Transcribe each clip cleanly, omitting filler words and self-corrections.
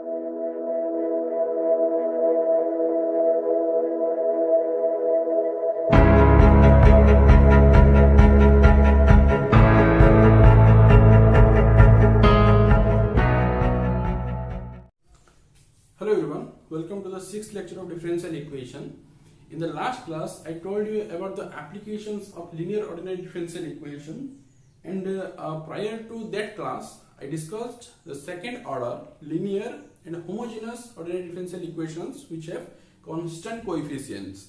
Hello everyone, welcome to the 6th lecture of differential equation. In the last class, I told you about the applications of linear ordinary differential equation, and prior to that class, I discussed the second order linear and homogeneous ordinary differential equations which have constant coefficients.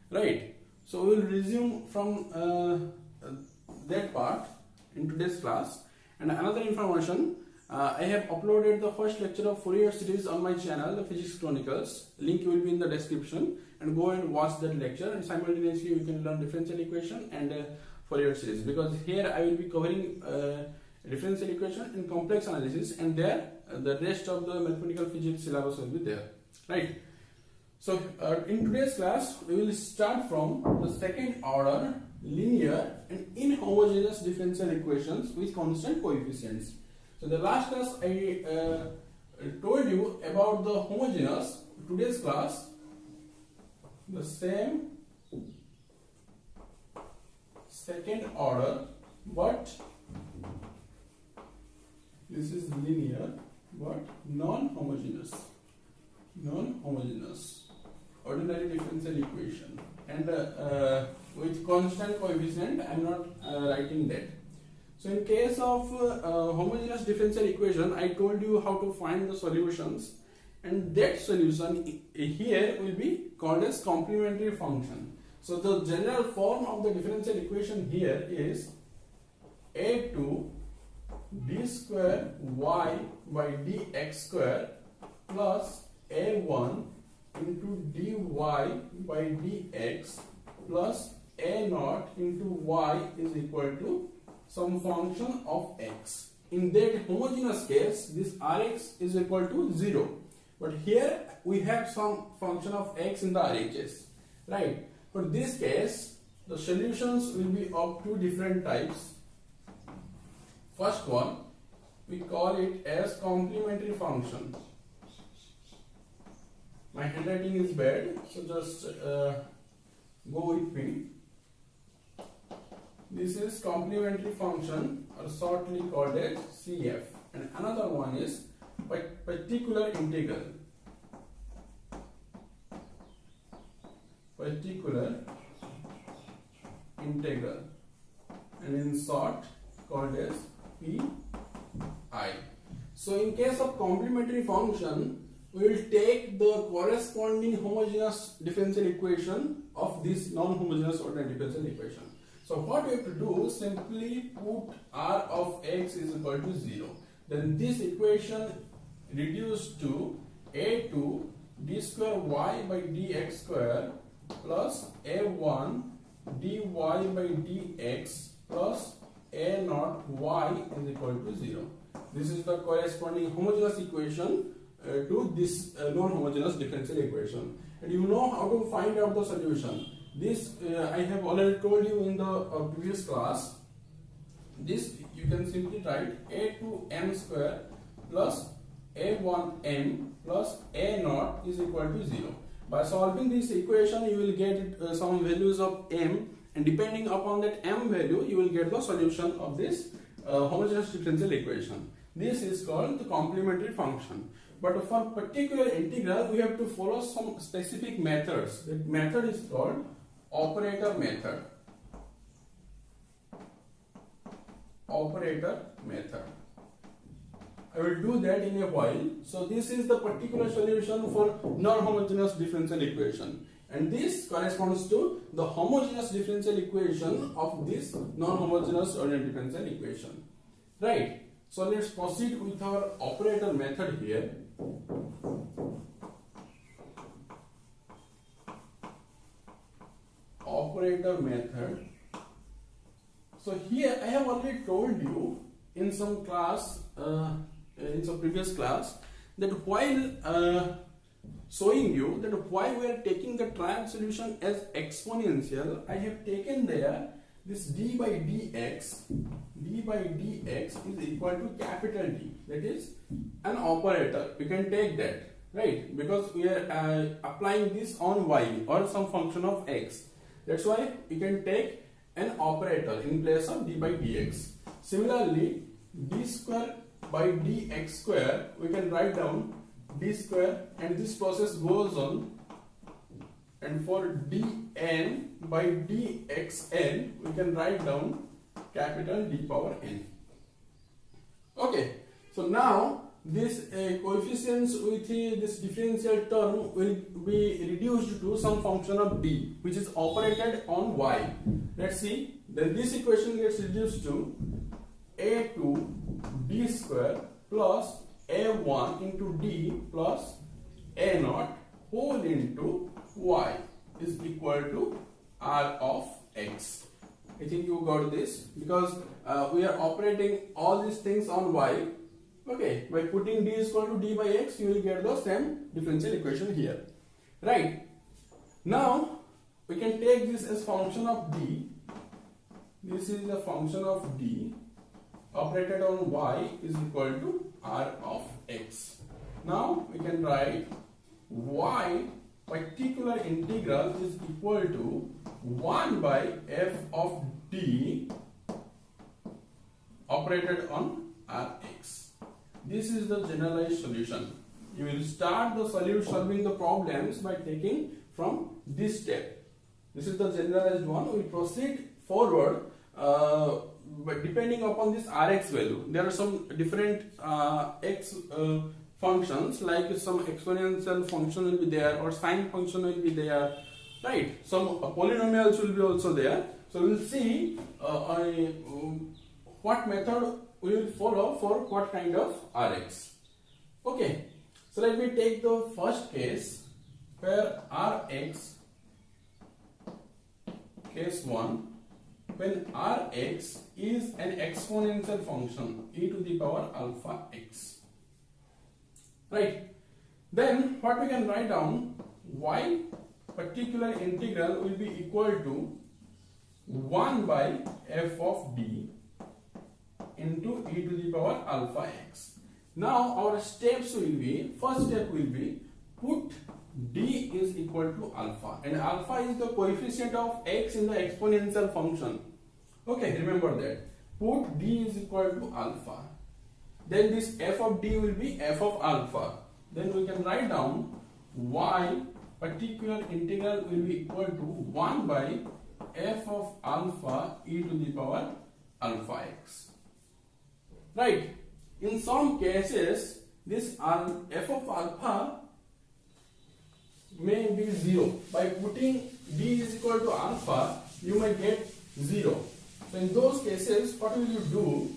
Right? So we will resume from that part in today's class. And another information. I have uploaded the first lecture of Fourier series on my channel, the Physics Chronicles. Link will be in the description, and go and watch that lecture, and simultaneously you can learn differential equation and Fourier series, because here I will be covering differential equation and complex analysis, and there the rest of the mathematical physics syllabus will be there. Right? So in today's class we will start from the second order linear and inhomogeneous differential equations with constant coefficients. So the last class I told you about the homogeneous. Today's class, the same second order, but this is linear but non-homogeneous ordinary differential equation, and with constant coefficient. I am not writing that. So in case of homogeneous differential equation, I told you how to find the solutions, and that solution here will be called as complementary function. So the general form of the differential equation here is a2 d square y by dx square plus a1 into dy by dx plus a0 into y is equal to some function of x. In that homogeneous case, this Rx is equal to 0. But here we have some function of x in the RHS. Right? For this case, the solutions will be of two different types. First one, we call it as complementary function. My handwriting is bad, so just go with me. This is complementary function, or shortly called as CF, and another one is particular integral. And in short called as PI. So in case of complementary function, we will take the corresponding homogeneous differential equation of this non-homogeneous ordinary differential equation. So what we have to do, simply put R of x is equal to 0. Then this equation reduced to a2 d square y by dx square plus a1 dy by dx plus a0 y is equal to 0. This is the corresponding homogeneous equation to this non-homogeneous differential equation. And you know how to find out the solution. This I have already told you in the previous class. This you can simply write a2m square plus a1m plus a0 is equal to 0. By solving this equation, you will get some values of m, and depending upon that m value, you will get the solution of this homogeneous differential equation. This is called the complementary function. But for particular integral, we have to follow some specific methods. That method is called operator method. I will do that in a while. So this is the particular solution for non-homogeneous differential equation, and this corresponds to the homogeneous differential equation of this non-homogeneous ordinary differential equation. Right? So let's proceed with our operator method here. Operator method. So here I have already told you in some class, in some previous class, that while showing you that why we are taking the triumph solution as exponential, I have taken there this d by dx is equal to capital D. That is an operator. We can take that, right? Because we are applying this on y or some function of x. That's why we can take an operator in place of d by dx. Similarly, d square by dx square, we can write down d square, and this process goes on. And for dn by dxn, we can write down capital D power n. Okay, so now this coefficients with this differential term will be reduced to some function of d, which is operated on y. Let's see. Then this equation gets reduced to a2 d square plus a1 into d plus a naught whole into y is equal to r of x. I think you got this, because we are operating all these things on y. Okay, by putting d is equal to d by x, you will get the same differential equation here, right? Now we can take this as function of d. This is the function of d operated on y is equal to r of x. Now we can write y particular integral is equal to 1 by f of d operated on Rx. This is the generalized solution. You will start the solving the problems by taking from this step. This is the generalized one. We proceed forward but depending upon this Rx value. There are some different x functions, like some exponential function will be there or sine function will be there, right? Some polynomials will be also there. So we will see what method we will follow for what kind of Rx. Okay, so let me take the first case where Rx, case 1, when Rx is an exponential function e to the power alpha x. Right, then what we can write down, y particular integral will be equal to 1 by f of d into e to the power alpha x. Now our steps will be, first step will be put d is equal to alpha, and alpha is the coefficient of x in the exponential function. Okay, remember that. Put d is equal to alpha. Then this f of d will be f of alpha. Then we can write down y particular integral will be equal to 1 by f of alpha e to the power alpha x. Right. In some cases, this f of alpha may be 0. By putting d is equal to alpha, you may get 0. So in those cases, what will you do?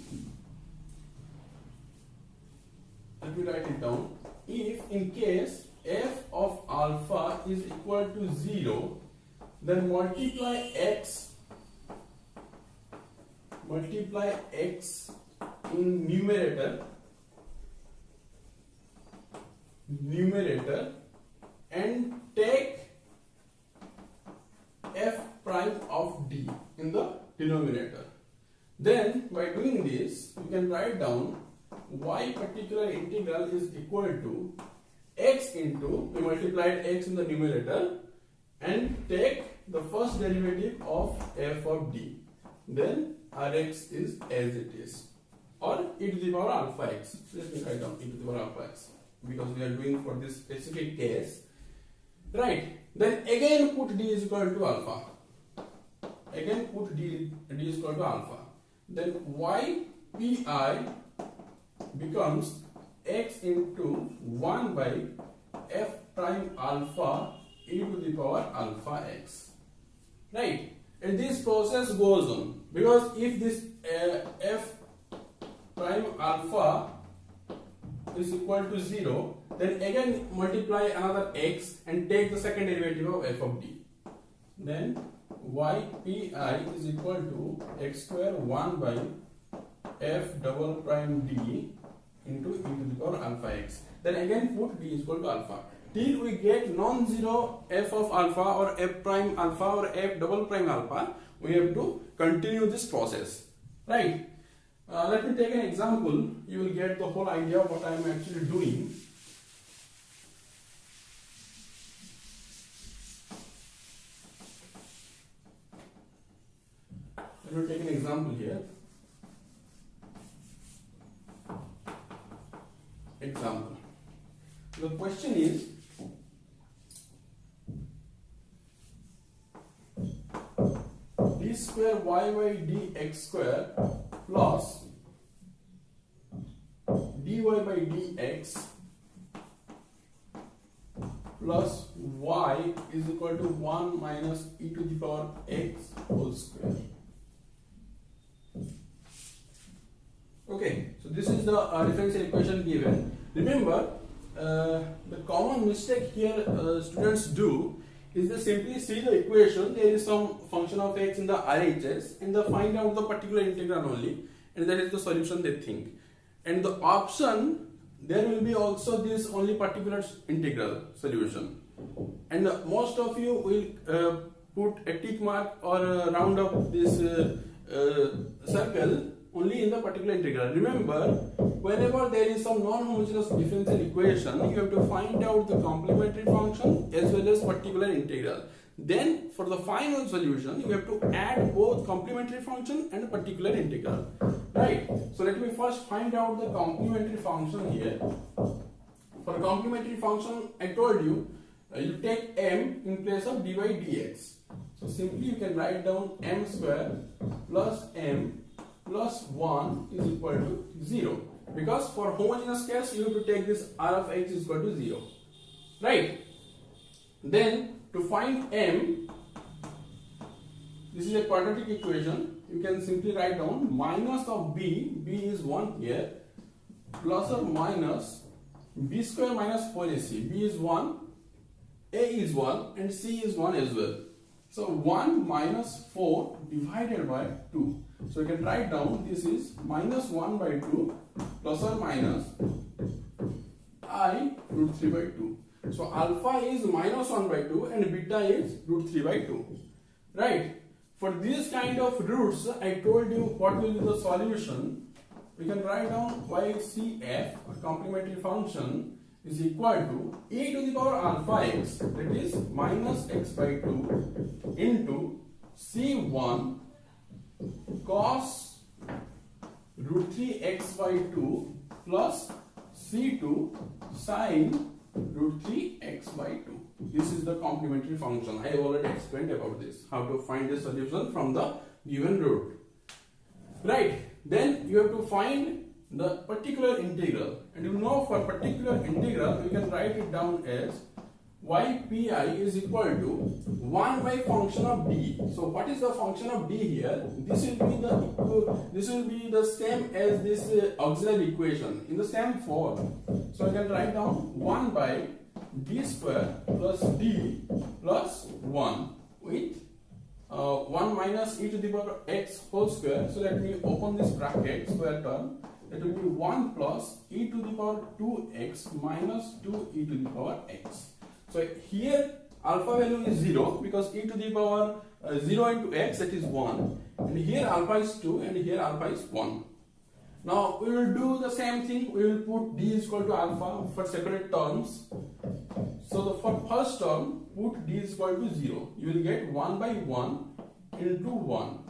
Let me write it down. If in case f of alpha is equal to 0, then multiply x in numerator and take f prime of d in the denominator. Then by doing this, you can write down y particular integral is equal to x into, we multiplied x in the numerator and take the first derivative of f of d. Then Rx is as it is, or e to the power alpha x. Let me write down e to the power alpha x because we are doing for this specific case. Right. Then again put d is equal to alpha. Again put d is equal to alpha. Then y pi becomes x into 1 by f prime alpha e to the power alpha x. Right. And this process goes on, because if this f prime alpha is equal to 0, then again multiply another x and take the second derivative of f of d. Then y pi is equal to x square 1 by f double prime d into e to the power alpha x. Then again put d is equal to alpha. till we get non-zero f of alpha or f prime alpha or f double prime alpha. We have to continue this process, right? Let me take an example. You will get the whole idea of what I am actually doing. Let me take an example here. Example. The question is, d square y by dx square plus dy by dx plus y is equal to 1 minus e to the power x whole square. Okay, so this is the differential equation given. Remember, the common mistake here students do is they simply see the equation, there is some function of x in the RHS, and they find out the particular integral only, and that is the solution they think. And the option, there will be also this only particular integral solution. And most of you will put a tick mark or round up this circle only in the particular integral. Remember, whenever there is some non-homogeneous differential equation, you have to find out the complementary function as well as particular integral. Then for the final solution, you have to add both complementary function and particular integral. Right? So let me first find out the complementary function here. For complementary function, I told you, you take m in place of dy dx. So simply you can write down m square plus m plus 1 is equal to 0, because for homogeneous case you have to take this r of x is equal to 0, right? Then to find m, this is a quadratic equation, you can simply write down minus of b is 1 here, plus or minus b square minus 4ac, b is 1, a is 1 and c is 1 as well. So 1 minus 4 divided by 2. So you can write down this is minus 1 by 2 plus or minus I root 3 by 2. So alpha is minus 1 by 2 and beta is root 3 by 2. Right? For these kind of roots, I told you what will be the solution. We can write down YCF, or complementary function, is equal to e to the power alpha x, that is minus x by 2 into c1 cos root 3x by 2 plus c2 sin root 3x by 2. This is the complementary function. I have already explained about this, how to find the solution from the given root. Right? Then you have to find the particular integral, and you know for particular integral we can write it down as ypi is equal to 1 by function of d. So what is the function of d here? This will be the same as this auxiliary equation in the same form. So I can write down 1 by d square plus d plus 1 with 1 minus e to the power x whole square. So let me open this bracket, square term. That will be 1 plus e to the power 2x minus 2e to the power x. So here alpha value is 0 because e to the power 0 into x, that is 1. And here alpha is 2 and here alpha is 1. Now we will do the same thing. We will put d is equal to alpha for separate terms. So for first term, put d is equal to 0. You will get 1 by 1 into 1.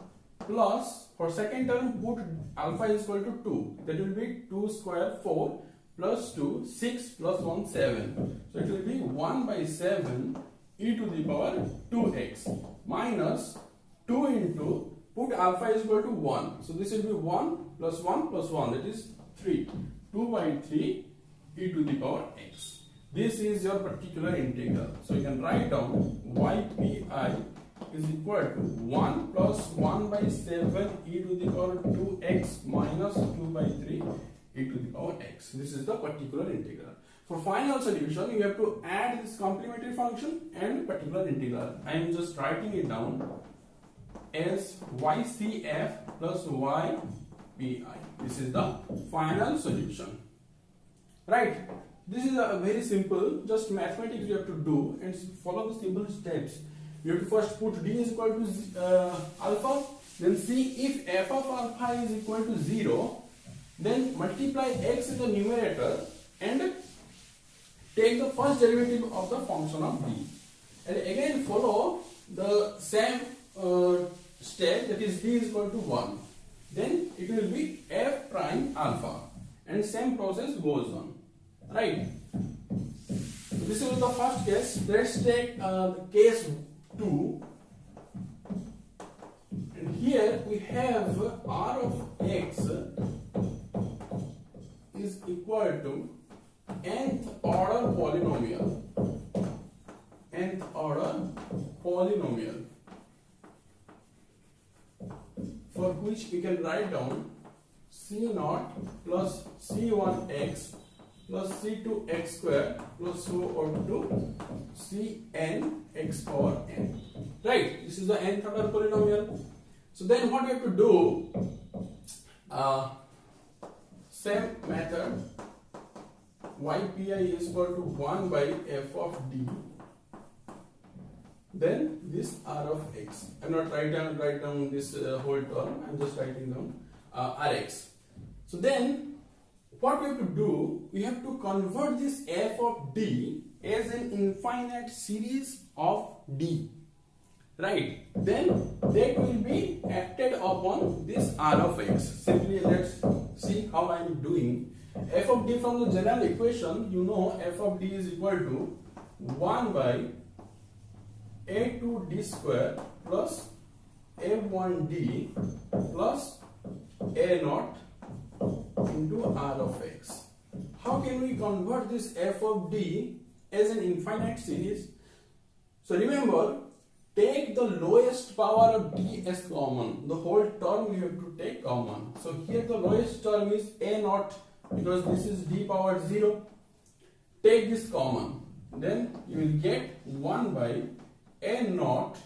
Plus, for second term, put alpha is equal to 2. That will be 2 square 4 plus 2, 6 plus 1, 7. So it will be 1 by 7 e to the power 2x minus 2 into, put alpha is equal to 1. So this will be 1 plus 1 plus 1, that is 3. 2 by 3 e to the power x. This is your particular integral. So you can write down ypi is equal to 1 plus 1 by 7 e to the power 2x minus 2 by 3 e to the power x. This is the particular integral. For final solution, you have to add this complementary function and particular integral. I am just writing it down as ycf plus ypi. This is the final solution. Right? this is a very simple, just mathematics you have to do and follow the simple steps. You have to first put d is equal to alpha, then see if f of alpha is equal to 0, then multiply x in the numerator and take the first derivative of the function of d. And again follow the same step, that is d is equal to 1. Then it will be f prime alpha, and same process goes on. Right? So this is the first case. Let's take case 2. And here we have r of x is equal to nth order polynomial. Nth order polynomial, for which we can write down c0 plus c1x plus c2x square plus so on to cn x power n. Right? This is the nth order polynomial. So then what we have to do, same method, ypi is equal to 1 by f of d. Then this r of x. I am not write down this whole term. I am just writing down rx. So then what we have to do, we have to convert this f of d as an infinite series of d. Right? Then that will be acted upon this r of x. Simply let's see how I am doing. F of d from the general equation, you know f of d is equal to 1 by a2d square plus a1d plus a0 into r of x. How can we convert this f of d as an infinite series? So remember, take the lowest power of d as common. The whole term you have to take common. So here the lowest term is a0, because this is d power 0. Take this common. Then you will get 1 by a0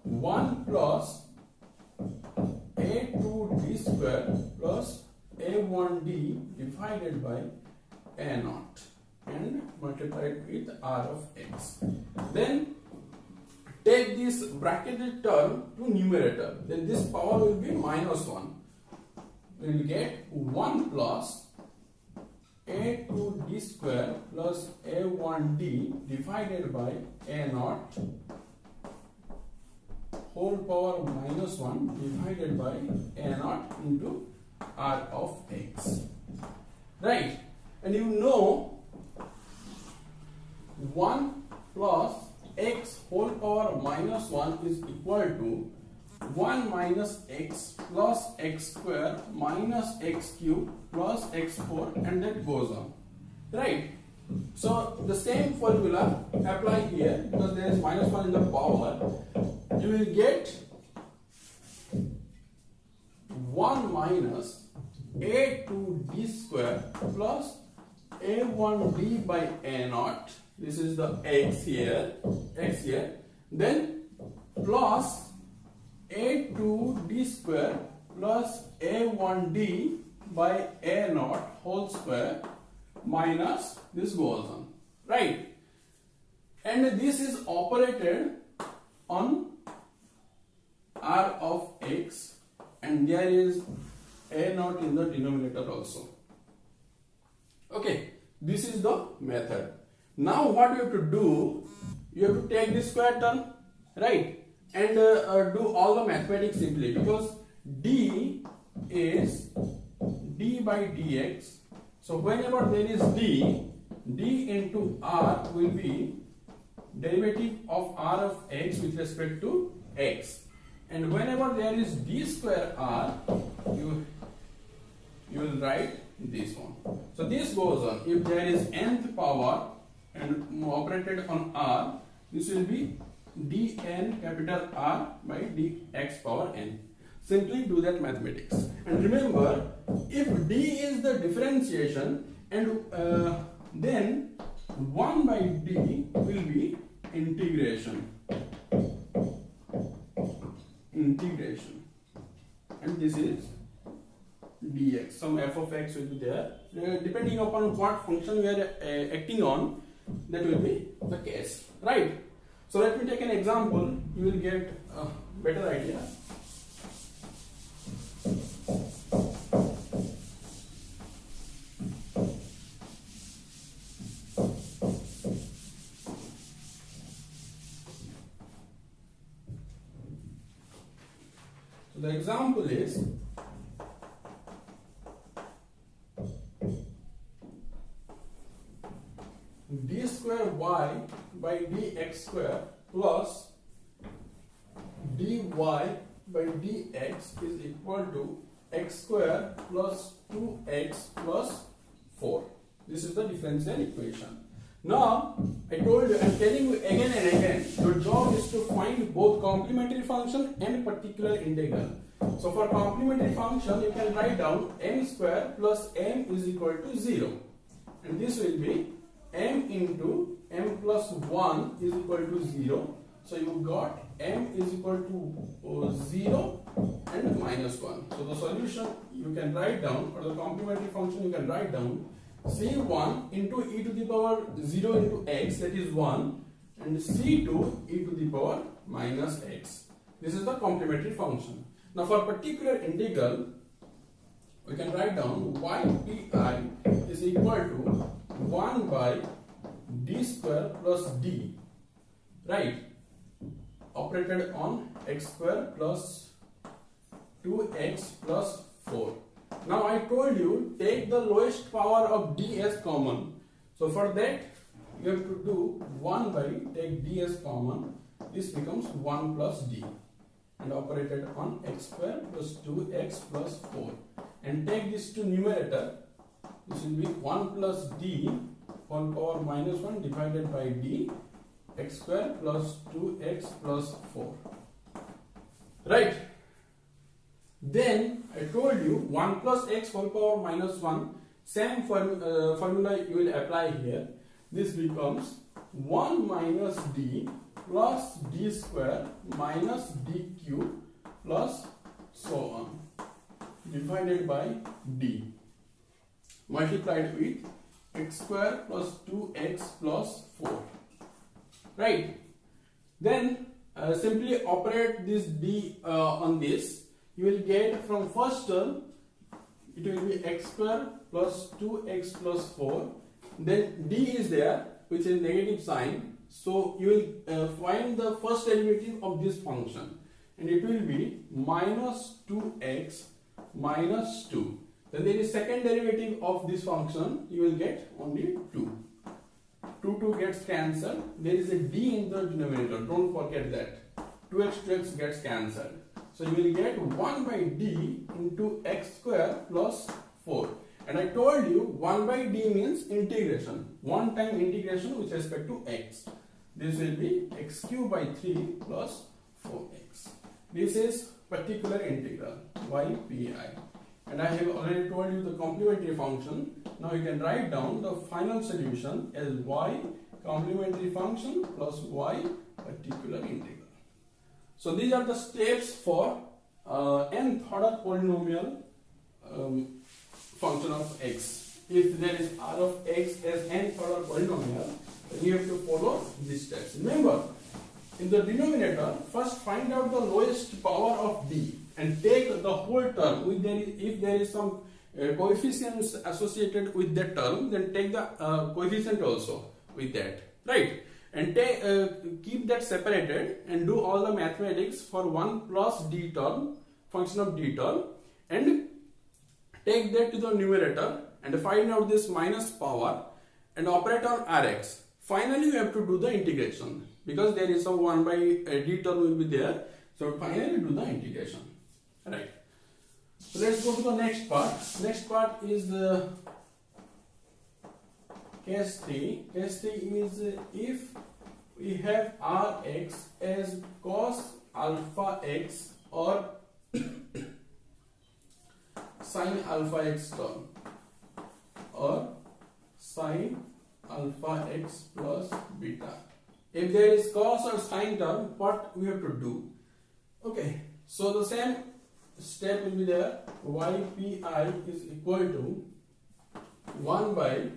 1 plus a2d square plus a1d divided by a0 and multiplied with r of x. Then take this bracketed term to numerator. Then this power will be minus 1. We will get 1 plus a2d square plus a1d divided by a0 whole power minus 1 divided by a0 into r of x. Right? And you know 1 plus x whole power minus 1 is equal to 1 minus x plus x square minus x cube plus x4, and that goes on. Right? So the same formula apply here, because there is minus 1 in the power. You will get 1 minus a2d square plus a1d by a0. This is the x here, then plus a2d square plus a1d by a0 whole square minus this goes on. Right? And this is operated on r of x, and there is a0 in the denominator also. Okay, this is the method. Now what you have to do, you have to take this square term, right, and do all the mathematics simply, because d is d by dx. So whenever there is d into r will be derivative of r of x with respect to x, and whenever there is d square r, you will write this one. So this goes on. If there is nth power and operated on r, this will be dn capital R by dx power n. Simply do that mathematics. And remember, if d is the differentiation, and then 1 by d will be integration. And this is dx. Some f of x will be there. Depending upon what function we are acting on, that will be the case, right? So let me take an example. You will get a better idea. So the example is d square y by dx square plus dy by dx is equal to x square plus 2x plus 4. This is the differential equation. Now, I told you, I am telling you again and again, your job is to find both complementary function and particular integral. So for complementary function, you can write down m square plus m is equal to 0. And this will be m into m plus 1 is equal to 0. So you got m is equal to 0 and minus 1. So the solution you can write down, or the complementary function you can write down, c1 into e to the power 0 into x, that is 1, and c2 e to the power minus x. This is the complementary function. Now for particular integral, we can write down ypi is equal to 1 by d square plus d, right, operated on x square plus 2x plus 4. Now I told you, take the lowest power of d as common. So for that, you have to do 1 by, take d as common, this becomes 1 plus d, and operated on x square plus 2x plus 4. And take this to numerator, this will be 1 plus d whole power minus 1 divided by d, x square plus 2x plus 4. Right? Then I told you 1 plus x whole power minus 1, same formula you will apply here. This becomes 1 minus d plus d square minus d cube plus so on, divided by d, multiplied with x square plus 2x plus 4. Right? Then simply operate this d on this. You will get from first term, it will be x square plus 2x plus 4. Then d is there, which is negative sign. So you will find the first derivative of this function, and it will be minus 2x minus 2. Then there is second derivative of this function, you will get only 2. 2 gets cancelled. There is a d in the denominator, don't forget that. 2x to x gets cancelled. So you will get 1 by d into x square plus 4. And I told you 1 by d means integration, one time integration with respect to x. This will be x cube by 3 plus 4x. This is particular integral ypi. And I have already told you the complementary function. Now you can write down the final solution as y complementary function plus y particular integral. So these are the steps for nth order polynomial function of x. If there is r of x as nth order polynomial, then you have to follow these steps. Remember, in the denominator, first find out the lowest power of d and take the whole term. If there is some coefficients associated with that term, then take the coefficient also with that, right? And keep that separated and do all the mathematics for 1 plus d term, function of d term, and take that to the numerator and find out this minus power and operate on rx. Finally, you have to do the integration because there is some 1 by d term will be there. So finally do the integration. Right. So let's go to the next part. Next part is the case 3. Case 3 is if we have Rx as cos alpha x or sin alpha x term or sin alpha x plus beta. If there is cos or sin term, what we have to do? Okay, so the same step will be there. Ypi is equal to 1 by,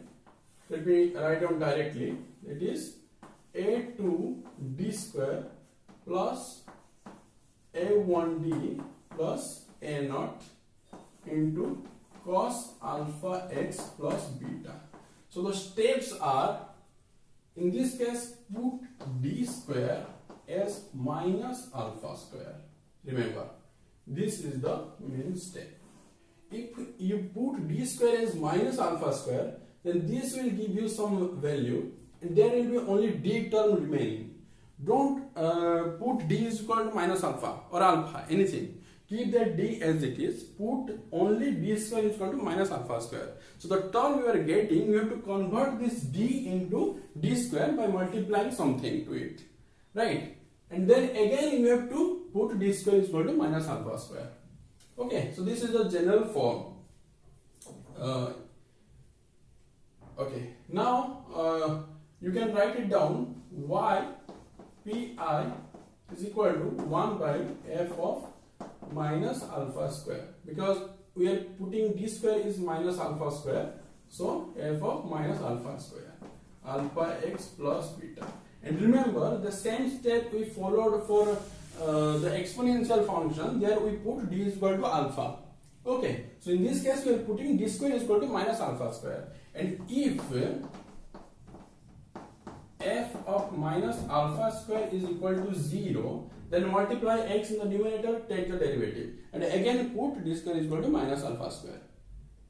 let me write down directly, it is a2d square plus a1d plus a0 into cos alpha x plus beta. So the steps are, in this case, put d square as minus alpha square. Remember, this is the main step. If you put d square as minus alpha square, then this will give you some value and there will be only d term remaining. Don't put d is equal to minus alpha or alpha, anything. Keep that d as it is. Put only d square is equal to minus alpha square. So the term you are getting, you have to convert this d into d square by multiplying something to it. Right? And then again you have to put d square is equal to minus alpha square. Okay, so this is the general form. Okay, now you can write it down. Y pi is equal to 1 by f of minus alpha square, because we are putting d square is minus alpha square, so f of minus alpha square, alpha x plus beta. And remember the same step we followed for the exponential function. There we put d is equal to alpha. Okay, so in this case we are putting d square is equal to minus alpha square, and if f of minus alpha square is equal to 0, then multiply x in the numerator, take the derivative, and again put d square is equal to minus alpha square.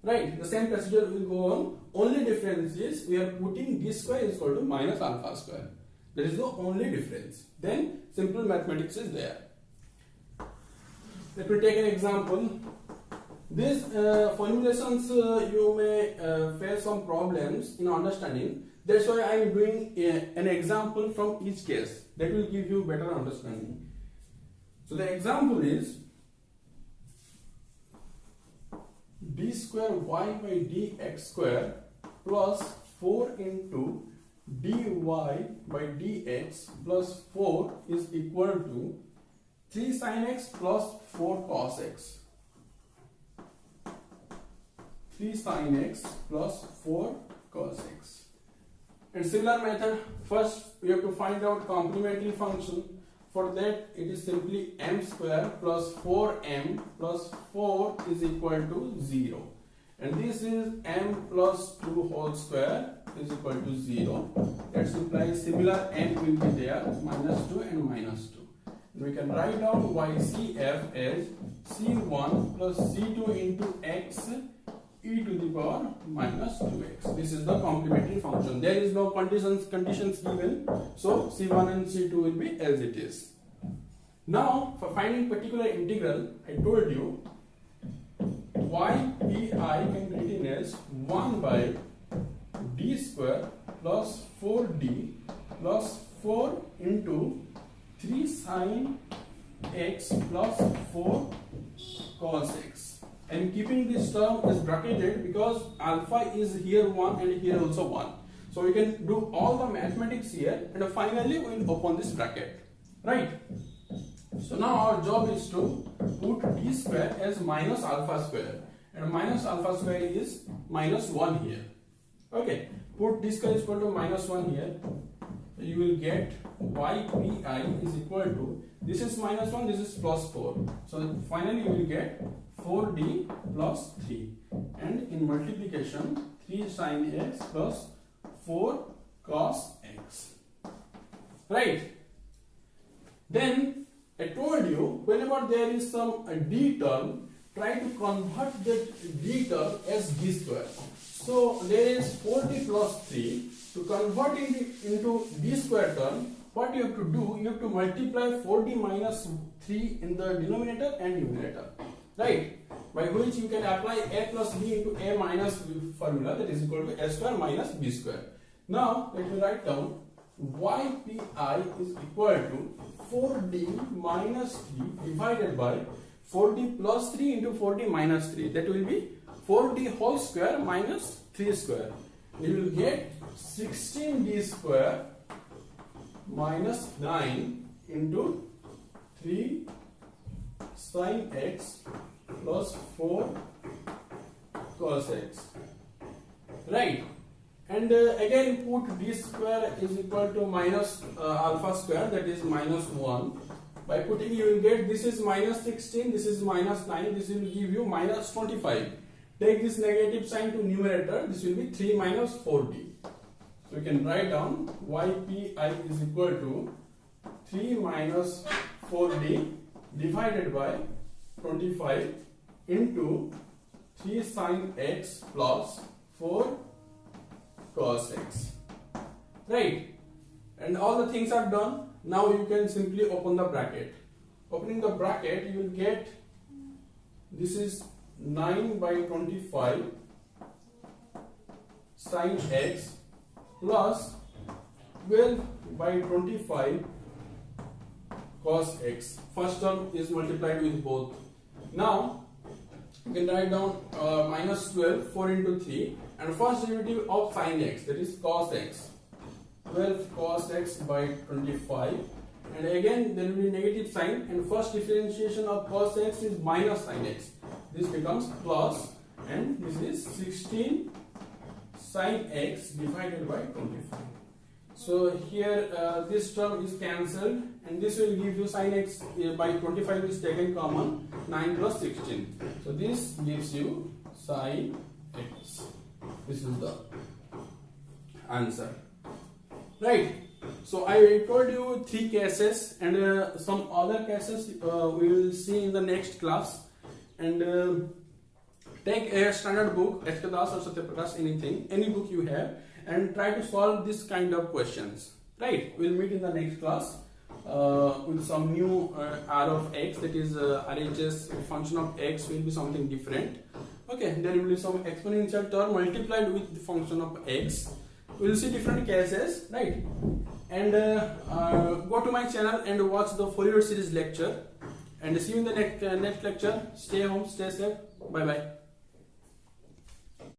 Right, the same procedure will go on. Only difference is we are putting d square is equal to minus alpha square. That is the only difference. Then simple mathematics is there. Let me take an example. These formulations you may face some problems in understanding. That's why I am doing an example from each case. That will give you better understanding. So the example is d square y by dx square plus 4 into dy by dx plus 4 is equal to 3 sin x plus 4 cos x. 3 sin x plus 4 cos x. And similar method, first we have to find out complementary function. For that it is simply m square plus 4m plus 4 is equal to 0. And this is m plus 2 whole square is equal to 0. That implies similar m will be there, minus 2 and minus 2. And we can write down ycf as c1 plus c2 into x e to the power minus 2x. This is the complementary function. There is no conditions given, so c1 and c2 will be as it is. Now for finding particular integral, I told you ypi can be written as 1 by d square plus 4d plus 4 into 3 sin x plus 4 cos x. And keeping this term is bracketed because alpha is here 1 and here also 1. So we can do all the mathematics here and finally we will open this bracket. Right? So now our job is to put d square as minus alpha square, and minus alpha square is minus 1 here. Okay, put d square is equal to minus 1 here. So you will get ypi is equal to, this is minus 1, this is plus 4. So finally you will get 4d plus 3, and in multiplication 3 sin x plus 4 cos x. Right? Then I told you, whenever there is some d term, try to convert that d term as d square. So there is 4d plus 3. To convert it into d square term, what you have to do, you have to multiply 4d minus 3 in the denominator and numerator. Right? By which you can apply a plus b into a minus b formula, that is equal to a square minus b square. Now let me write down ypi is equal to 4d minus 3 divided by 4d plus 3 into 4d minus 3. That will be 4d whole square minus 3 square. You will get 16d square minus 9 into 3 sin x plus 4 cos x, right? And again put d square is equal to minus alpha square, that is minus 1. By putting you will get this is minus 16, this is minus 9, this will give you minus 25. Take this negative sign to numerator, this will be 3 minus 4d. So you can write down ypi is equal to 3 minus 4d divided by 25 into 3 sin x plus 4 cos x, right? And all the things are done. Now you can simply open the bracket. Opening the bracket, you will get this is 9 by 25 sin x plus 12 by 25 cos x. First term is multiplied with both. Now you can write down minus 12, 4 into 3, and first derivative of sin x, that is cos x. 12 cos x by 25, and again there will be negative sign, and first differentiation of cos x is minus sin x. This becomes plus, and this is 16 sin x divided by 25. So here this term is cancelled, and this will give you sin x by 25 is taken common, 9 plus 16. So this gives you sin x. This is the answer, right? So I told you 3 cases, and some other cases we will see in the next class. And take a standard book, Eskadas or Satyaprakash, anything, any book you have, and try to solve this kind of questions, right? We'll meet in the next class with some new R of x, that is RHS function of x will be something different. Okay, there will be some exponential term multiplied with the function of x. We will see different cases, right? And go to my channel and watch the Fourier series lecture. And see you in the next lecture. Stay home, stay safe. Bye bye.